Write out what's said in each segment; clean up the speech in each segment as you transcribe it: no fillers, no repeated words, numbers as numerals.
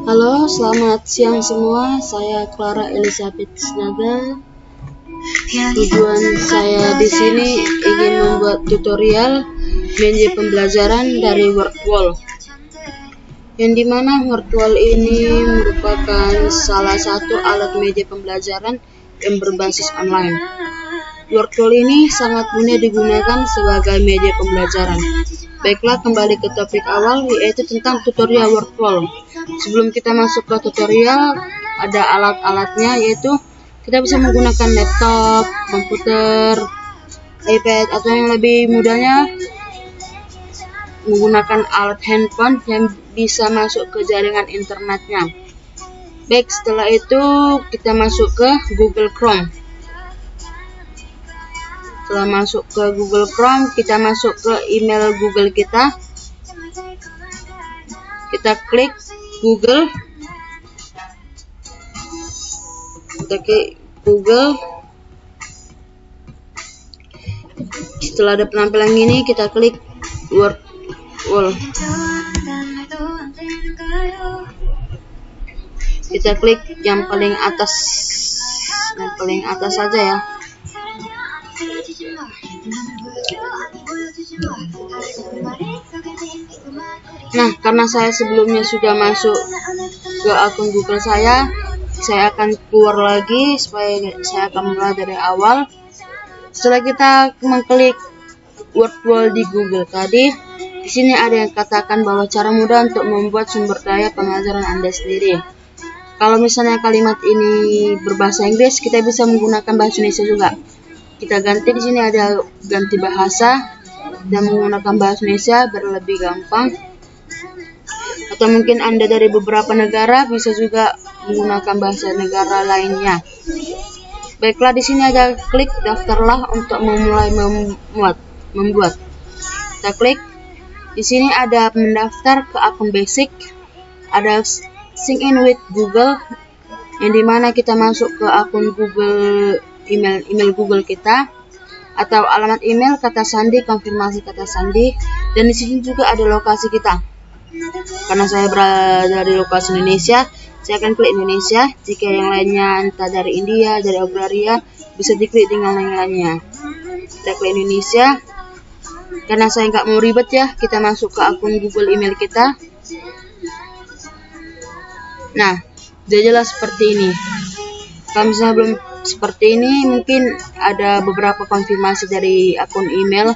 Halo, selamat siang semua. Saya Clara Elizabeth Snaga. Tujuan saya di sini ingin membuat tutorial media pembelajaran dari Wordwall. Yang dimana Wordwall ini merupakan salah satu alat media pembelajaran yang berbasis online. Wordwall ini sangat mudah digunakan sebagai media pembelajaran. Baiklah, kembali ke topik awal, yaitu tentang tutorial Wordwall. Sebelum kita masuk ke tutorial, ada alat-alatnya, yaitu kita bisa menggunakan laptop, komputer, iPad, atau yang lebih mudahnya menggunakan alat handphone yang bisa masuk ke jaringan internetnya. Baik, setelah itu kita masuk ke Google Chrome. Setelah masuk ke Google Chrome, kita masuk ke email Google kita. Kita klik Google. Kita klik Google. Setelah ada penampilan gini, kita klik Wordwall. Kita klik yang paling atas saja ya. Nah, karena saya sebelumnya sudah masuk ke akun Google saya akan keluar lagi supaya saya akan mulai dari awal. Setelah kita mengklik Wordwall di Google tadi, di sini ada yang katakan bahwa cara mudah untuk membuat sumber daya pengajaran Anda sendiri. Kalau misalnya kalimat ini berbahasa Inggris, kita bisa menggunakan bahasa Indonesia juga. Kita ganti, di sini ada ganti bahasa dan menggunakan bahasa Indonesia biar lebih gampang. Atau mungkin Anda dari beberapa negara bisa juga menggunakan bahasa negara lainnya. Baiklah, di sini ada klik daftarlah untuk memulai membuat. Kita klik. Di sini ada mendaftar ke akun basic, ada sign in with Google, yang dimana kita masuk ke akun Google email Google kita, atau alamat email, kata sandi, konfirmasi kata sandi, dan di sini juga ada lokasi kita. Karena saya berada di lokasi Indonesia, saya akan klik Indonesia. Jika yang lainnya entah dari India, dari Australia, bisa diklik dengan yang lainnya. Kita klik Indonesia. Karena saya nggak mau ribet ya, kita masuk ke akun Google email kita. Nah, sudah jelas seperti ini. Kalau misalnya belum seperti ini, mungkin ada beberapa konfirmasi dari akun email.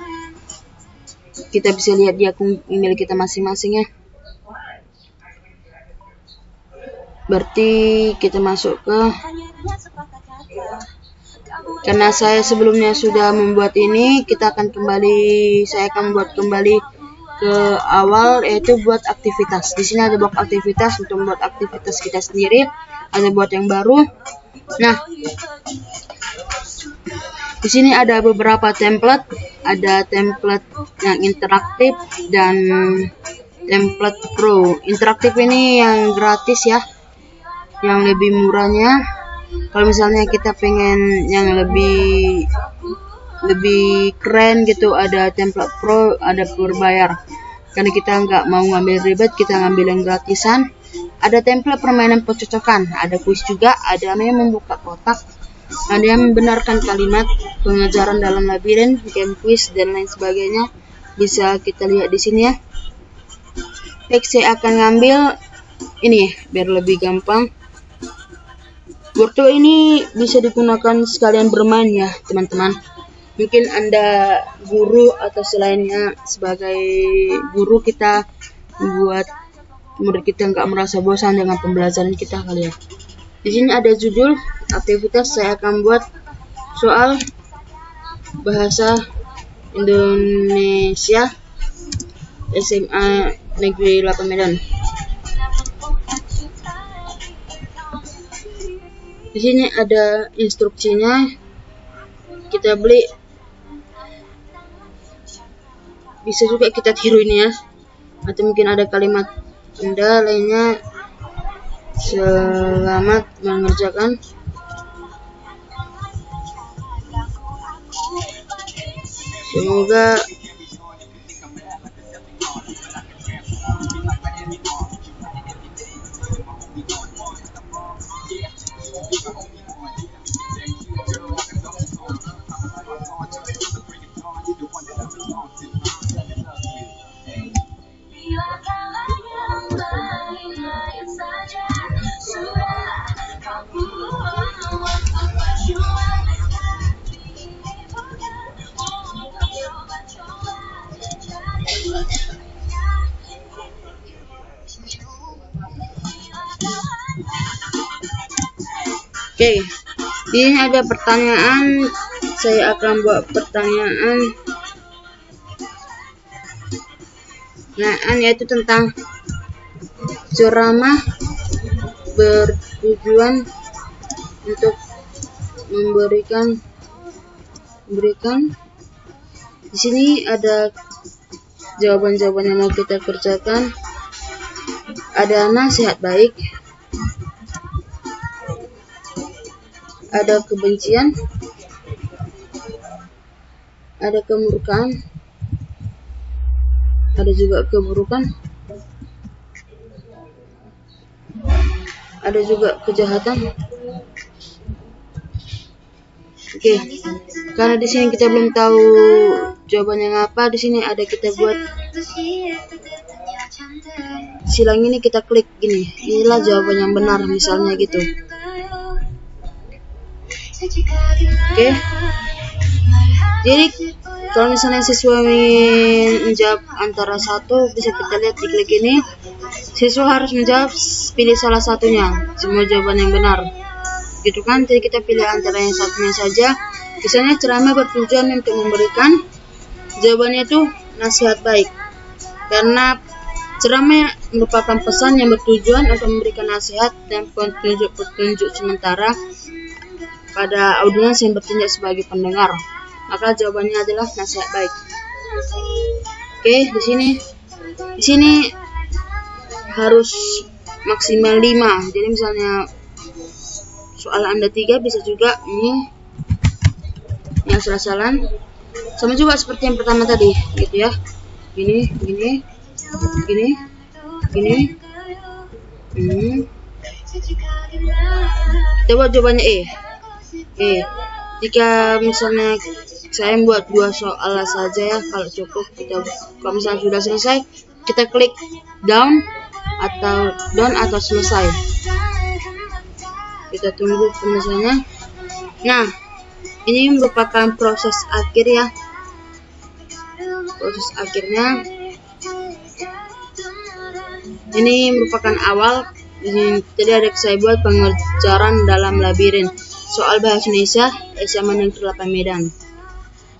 Kita bisa lihat di akun email kita masing-masing ya. Berarti kita masuk ke, karena saya sebelumnya sudah membuat ini, saya akan membuat kembali ke awal, yaitu buat aktivitas. Di sini ada blok aktivitas untuk membuat aktivitas kita sendiri, ada buat yang baru. Nah, di sini ada beberapa template, ada template yang interaktif dan template pro. Interaktif ini yang gratis ya, yang lebih murahnya. Kalau misalnya kita pengen yang lebih keren gitu, ada template pro, ada berbayar. Karena kita nggak mau ngambil ribet, kita ngambil yang gratisan. Ada template permainan pencocokan, ada kuis juga, ada yang membuka kotak, ada yang membenarkan kalimat, pengajaran dalam labirin, game quiz dan lain sebagainya. Bisa kita lihat di sini ya. Baik, saya akan ngambil ini biar lebih gampang. Wordwall ini bisa digunakan sekalian bermain ya teman-teman. Mungkin Anda guru atau selainnya, sebagai guru kita membuat murid kita nggak merasa bosan dengan pembelajaran kita kali ya. Di sini ada judul aktivitas, saya akan buat soal bahasa Indonesia SMA Negeri 8 Medan. Di sini ada instruksinya, kita beli, bisa juga kita tiru ini ya, atau mungkin ada kalimat Anda lainnya. Selamat mengerjakan. Semoga Oke, ini ada pertanyaan. Saya akan buat pertanyaan, yaitu tentang ceramah bertujuan untuk memberikan. Di sini ada jawaban-jawaban yang mau kita kerjakan. Ada nasihat baik, ada kebencian, ada kemurkaan, ada juga keburukan, ada juga kejahatan. Oke, karena di sini kita belum tahu jawabannya apa, di sini ada kita buat silang ini, kita klik gini, inilah jawaban yang benar, misalnya gitu. Oke, jadi kalau misalnya siswa ingin menjawab antara satu, bisa kita lihat di klik ini, siswa harus menjawab, pilih salah satunya, semua jawaban yang benar, gitu kan. Jadi kita pilih antara yang satunya saja. Misalnya ceramah bertujuan untuk memberikan, jawabannya itu nasihat baik, karena ceramah merupakan pesan yang bertujuan untuk memberikan nasihat dan petunjuk sementara pada audiens yang bertindak sebagai pendengar. Maka jawabannya adalah nasihat baik. Oke, di sini harus maksimal 5. Jadi misalnya soal Anda 3, bisa juga ini yang salah-salah. Sama juga seperti yang pertama tadi, gitu ya. Gini. Kita buat jawabannya E. Jika misalnya saya buat 2 soal saja ya, kalau cukup kalau misalnya sudah selesai, kita klik down atau selesai. Kita tunggu penyelesaiannya. Nah, ini merupakan proses akhir ya. Proses akhirnya ini merupakan awal. Jadi ada saya buat pengejaran dalam labirin. Soal bahasa Indonesia SMA Negeri 8 Medan.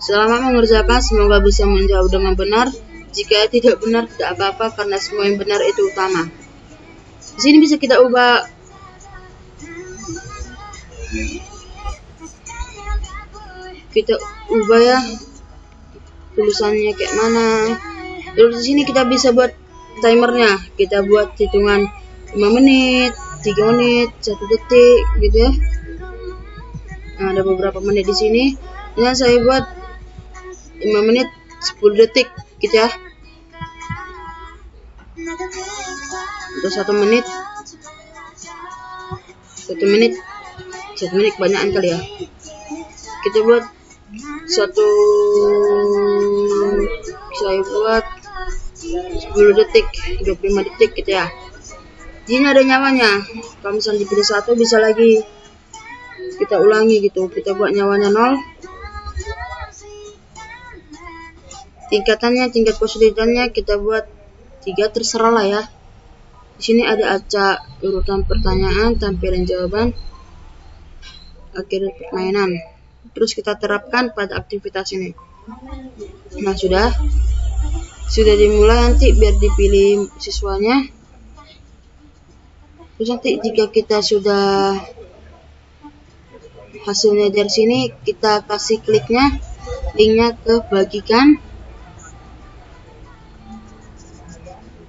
Selamat mengerjakan, semoga bisa menjawab dengan benar. Jika tidak benar, tidak apa-apa, karena semua yang benar itu utama. Di sini bisa kita ubah ya tulisannya kayak mana. Terus di sini kita bisa buat timernya. Kita buat hitungan 5 menit, 3 menit, 1 detik, gitu ya. Nah, ada beberapa menit di sini. Nah, saya buat 5 menit, 10 detik, gitu ya. Untuk 1 menit, 1 menit kebanyakan kali ya. Kita buat saya buat 10 detik, 25 detik, gitu ya. Ini ada nyawanya. Kalau misalnya dipilih 1, bisa lagi kita ulangi gitu. Kita buat nyawanya 0. Tingkat kesulitannya kita buat 3, terserah lah ya. Di sini ada acak urutan pertanyaan, tampilan jawaban, akhir permainan. Terus kita terapkan pada aktivitas ini. Nah, sudah dimulai, nanti biar dipilih siswanya. Terus nanti jika kita sudah hasilnya dari sini, kita kasih linknya ke bagikan,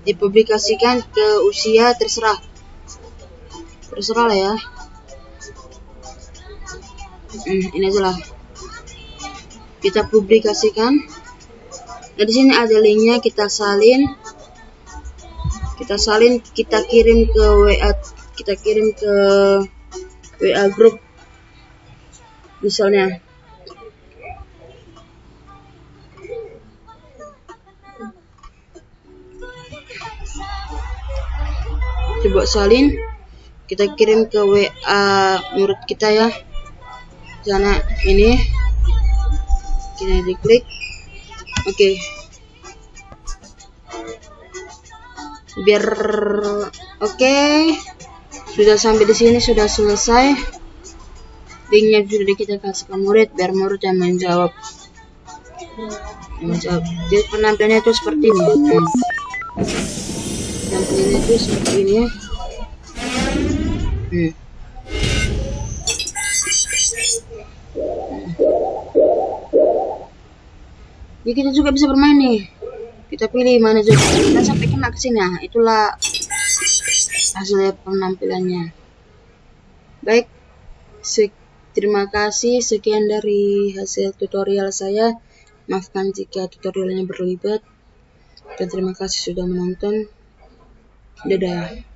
dipublikasikan ke usia, terserah lah ya. Ini aja lah, kita publikasikan. Nah, di sini ada linknya, kita salin, kita kirim ke WA grup misalnya. coba salin, kita kirim ke WA murid kita ya. Sana ini kita diklik. Oke. Biar oke. Sudah sampai di sini, sudah selesai. Linknya sudah kita kasih ke murid biar murid yang menjawab. Jadi penampilannya itu seperti ini. Penampilannya itu seperti ini. Jadi kita juga bisa bermain nih. Kita pilih mana juga. Kita sampai kena ke sini. Nah, itulah hasilnya penampilannya. Baik. Terima kasih. Sekian dari hasil tutorial saya. Maafkan jika tutorialnya berlibat. Dan terima kasih sudah menonton. Dadah.